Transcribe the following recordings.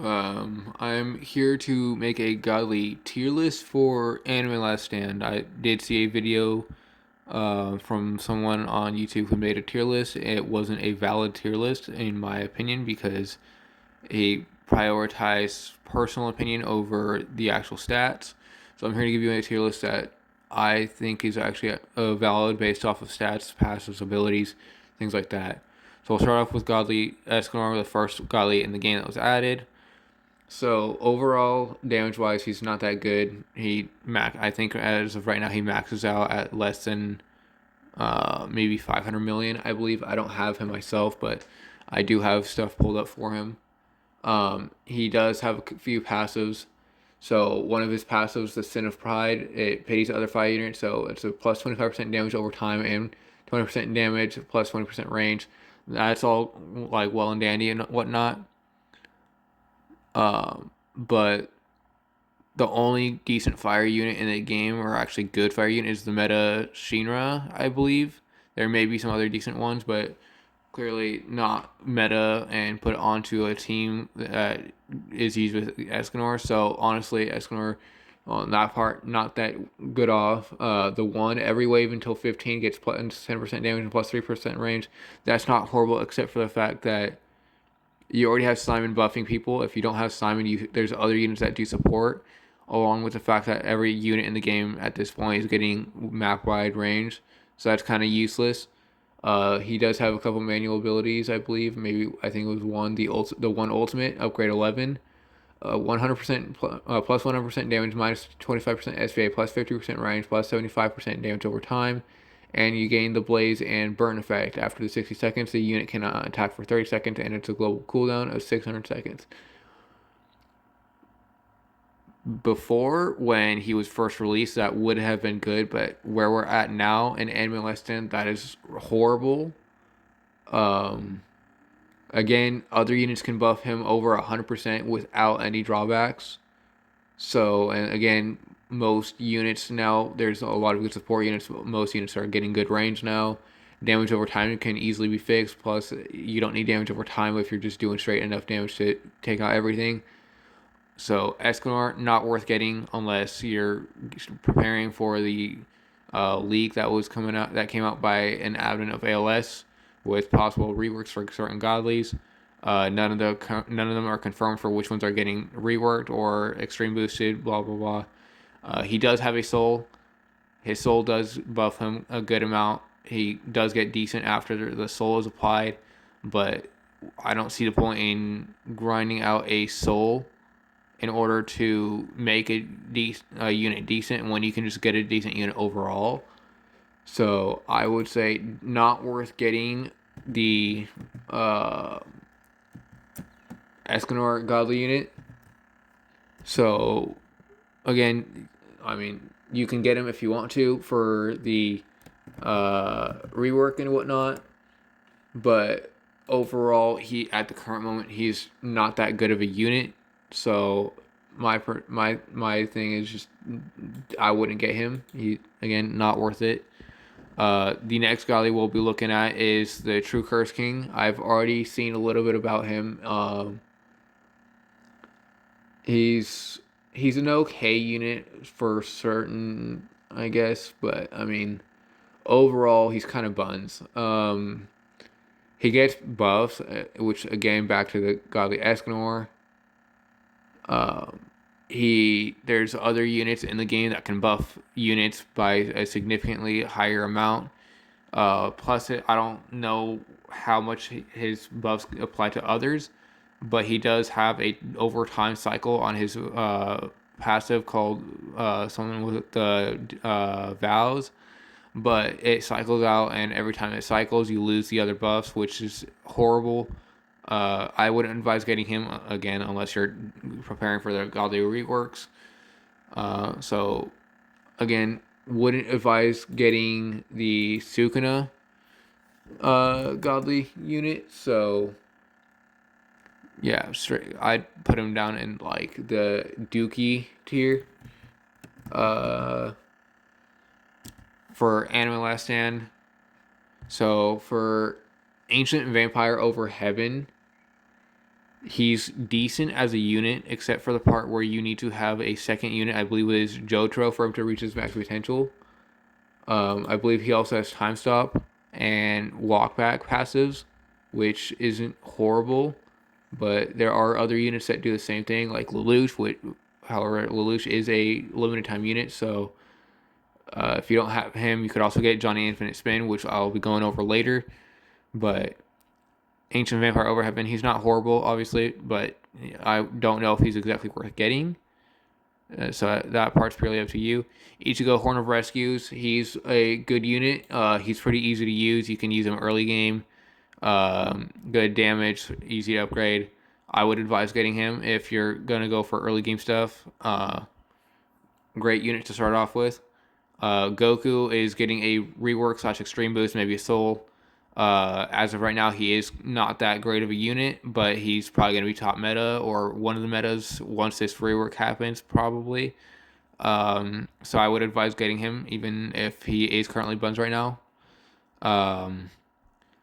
I'm here to make a godly tier list for Anime Last Stand. I did see a video from someone on YouTube who made a tier list. It wasn't a valid tier list, in my opinion, because he prioritized personal opinion over the actual stats. So I'm here to give you a tier list that I think is actually valid based off of stats, passives, abilities, things like that. So we'll start off with Godly Escanor, the first Godly in the game that was added. So overall, damage wise, he's not that good. I think as of right now, he maxes out at less than maybe 500 million. I believe I don't have him myself, but I do have stuff pulled up for him. He does have a few passives. So one of his passives, the Sin of Pride, it pities other fire units. So it's a plus 25% damage over time and 20% damage plus 20% range. That's all like well and dandy and whatnot. But the only decent fire unit in the game, or actually good fire unit, is the meta Shinra, I believe. There may be some other decent ones, but clearly not meta and put onto a team that is used with Escanor. So honestly, Escanor on that part not that good off. The one every wave until 15 gets plus 10% damage and plus 3% range. That's not horrible, except for the fact that you already have Simon buffing people. If you don't have Simon, there's other units that do support, along with the fact that every unit in the game at this point is getting map wide range, so that's kind of useless. He does have a couple manual abilities, I believe. Maybe I think it was the one ultimate upgrade 11. 100% plus 100% damage, minus 25% SVA, plus 50% range, plus 75% damage over time, and you gain the blaze and burn effect. After the 60 seconds, the unit can attack for 30 seconds, and it's a global cooldown of 600 seconds. Before, when he was first released, that would have been good, but where we're at now in Anime Lesson, that is horrible. Um, Again, other units can buff him over 100% without any drawbacks. So, and again, most units now, there's a lot of good support units. Most units are getting good range now. Damage over time can easily be fixed. Plus, you don't need damage over time if you're just doing straight enough damage to take out everything. So, Escanor, not worth getting unless you're preparing for the leak that came out by an admin of ALS with possible reworks for certain godlies. None of them are confirmed for which ones are getting reworked or extreme boosted. Blah blah blah. He does have a soul. His soul does buff him a good amount. He does get decent after the soul is applied, but I don't see the point in grinding out a soul in order to make a unit decent when you can just get a decent unit overall. So I would say not worth getting the Escanor Godly unit. So again, I mean, you can get him if you want to for the rework and whatnot, but overall, he at the current moment he's not that good of a unit. So my thing is just I wouldn't get him. He again not worth it. The next guy we'll be looking at is the True Curse King. I've already seen a little bit about him. He's an okay unit for certain, I guess, but I mean, overall he's kind of buns. He gets buffs, which again back to the Godly Escanor. Um, he There's other units in the game that can buff units by a significantly higher amount. I don't know how much his buffs apply to others, but he does have a overtime cycle on his passive called something with the vows, but it cycles out, and every time it cycles, you lose the other buffs, which is horrible. I wouldn't advise getting him again unless you're preparing for the Godly reworks. So again, wouldn't advise getting the Sukuna Godly unit. So yeah, straight. I'd put him down in like the Dookie tier. Uh, for Anime Last Stand. So for Ancient Vampire over Heaven, He's decent as a unit, except for the part where you need to have a second unit. I believe it is Jotaro for him to reach his max potential. I believe he also has time stop and walk back passives, which isn't horrible. But there are other units that do the same thing, like Lelouch. However, Lelouch is a limited time unit, so if you don't have him, you could also get Johnny Infinite Spin, which I'll be going over later. But Ancient Vampire Overheaven, he's not horrible, obviously, but I don't know if he's exactly worth getting. So that part's purely up to you. Ichigo Horn of Rescues, he's a good unit. He's pretty easy to use. You can use him early game. Good damage, easy to upgrade. I would advise getting him if you're gonna go for early game stuff. Great unit to start off with. Goku is getting a rework / extreme boost, maybe a soul. As of right now, he is not that great of a unit, but he's probably going to be top meta or one of the metas once this rework happens, probably. So I would advise getting him, even if he is currently buns right now.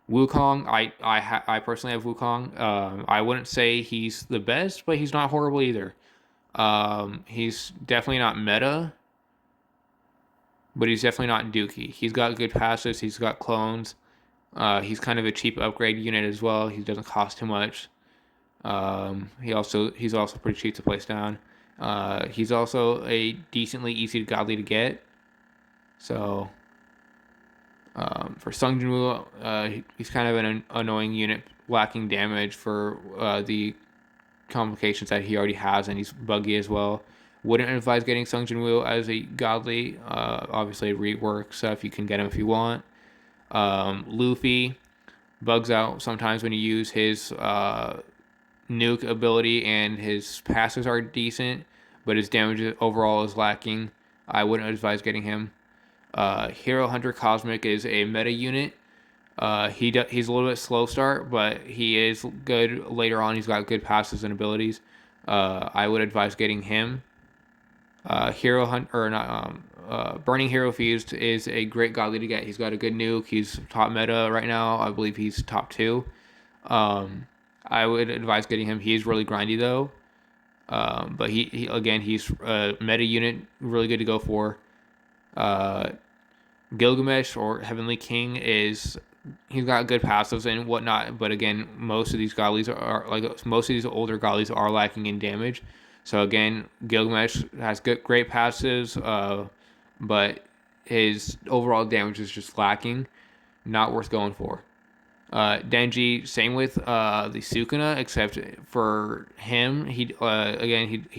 Wukong, I personally have Wukong. I wouldn't say he's the best, but he's not horrible either. He's definitely not meta, but he's definitely not Dookie. He's got good passives. He's got clones. He's kind of a cheap upgrade unit as well. He doesn't cost too much. He's also pretty cheap to place down. He's also a decently easy to godly to get. So for Sung Jinwoo, he's kind of an annoying unit, lacking damage for the complications that he already has, and he's buggy as well. Wouldn't advise getting Sung Jinwoo as a godly. Obviously, rework stuff. You can get him if you want. Luffy bugs out sometimes when you use his nuke ability, and his passes are decent, but his damage overall is lacking. I wouldn't advise getting him. Hero Hunter Cosmic is a meta unit. He's a little bit slow start, but he is good later on. He's got good passes and abilities. I would advise getting him. Hero Hunt or not Burning Hero Fused is a great godly to get. He's got a good nuke. He's top meta right now. I believe he's top 2. I would advise getting him. He's really grindy though. But he's a meta unit, really good to go for. Gilgamesh or Heavenly King he's got good passives and whatnot, but again, most of these godlies most of these older godlies are lacking in damage. So again, Gilgamesh has great passives, but his overall damage is just lacking. Not worth going for. Denji, same with the Sukuna, except for him, he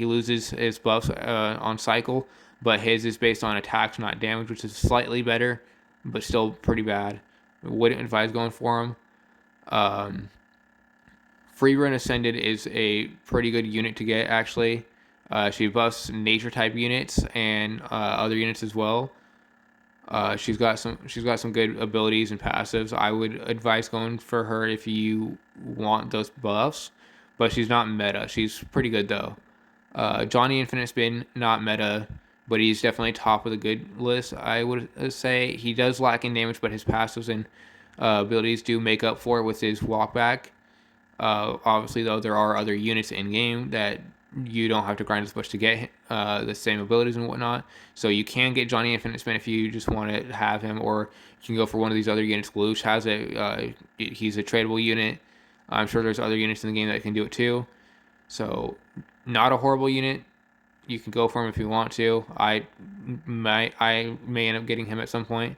loses his buffs on cycle, but his is based on attacks, not damage, which is slightly better, but still pretty bad. Wouldn't advise going for him. Frieren Ascended is a pretty good unit to get, actually. She buffs nature type units and other units as well. She's got some good abilities and passives. I would advise going for her if you want those buffs, but she's not meta. She's pretty good though. Johnny Infinite Spin, not meta, but he's definitely top of the good list. I would say he does lack in damage, but his passives and abilities do make up for it with his walk back. Obviously, though, there are other units in game that you don't have to grind as much to get the same abilities and whatnot. So you can get Johnny Infinite Spin if you just want to have him, or you can go for one of these other units. Lelouch has it. He's a tradable unit. I'm sure there's other units in the game that can do it too. So not a horrible unit. You can go for him if you want to. I may end up getting him at some point.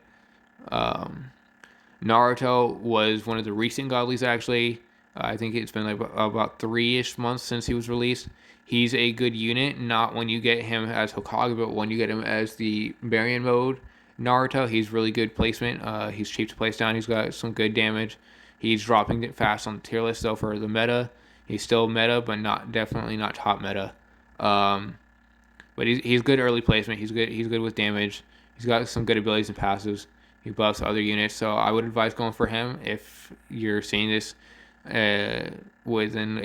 Naruto was one of the recent godlies, actually. I think it's been like about 3-ish months since he was released. He's a good unit, not when you get him as Hokage, but when you get him as the Baryon mode Naruto. He's really good placement. He's cheap to place down. He's got some good damage. He's dropping it fast on the tier list, though, for the meta. He's still meta, but definitely not top meta. But he's good early placement. He's good with damage. He's got some good abilities and passives. He buffs other units, so I would advise going for him if you're seeing this within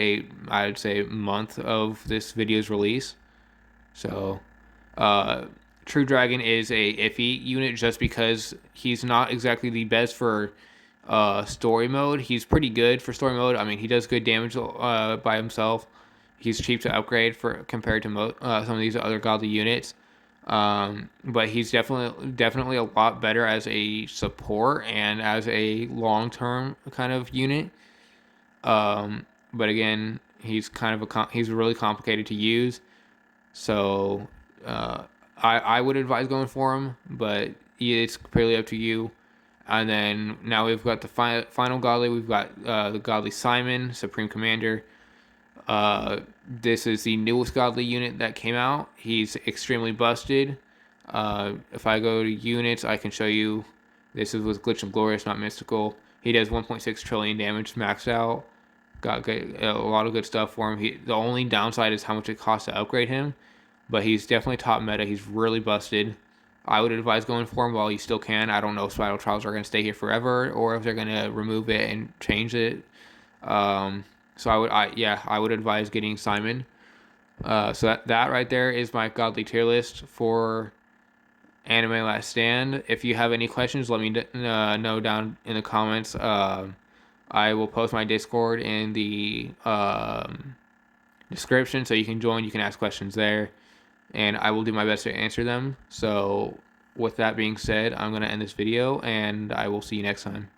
I would say month of this video's release. So True Dragon is a iffy unit just because he's not exactly the best for story mode. He's pretty good for story mode. I mean, he does good damage by himself. He's cheap to upgrade for compared to some of these other godly units. But he's definitely a lot better as a support and as a long term kind of unit. But again, he's kind of he's really complicated to use. So I would advise going for him, but it's completely up to you. And then now we've got the final godly. We've got the godly Simon, Supreme Commander. This is the newest godly unit that came out. He's extremely busted. If I go to units, I can show you. This is with Glitch and Glorious, not Mystical. He does 1.6 trillion damage maxed out. Got a lot of good stuff for him. The only downside is how much it costs to upgrade him, but he's definitely top meta. He's really busted. I would advise going for him while you still can. I don't know if Spiral Trials are going to stay here forever or if they're going to remove it and change it. So I would advise getting Simon. So that right there is my godly tier list for Anime Last Stand. If you have any questions, let me know down in the comments. I will post my Discord in the description so you can join. You can ask questions there, and I will do my best to answer them. So with that being said, I'm going to end this video, and I will see you next time.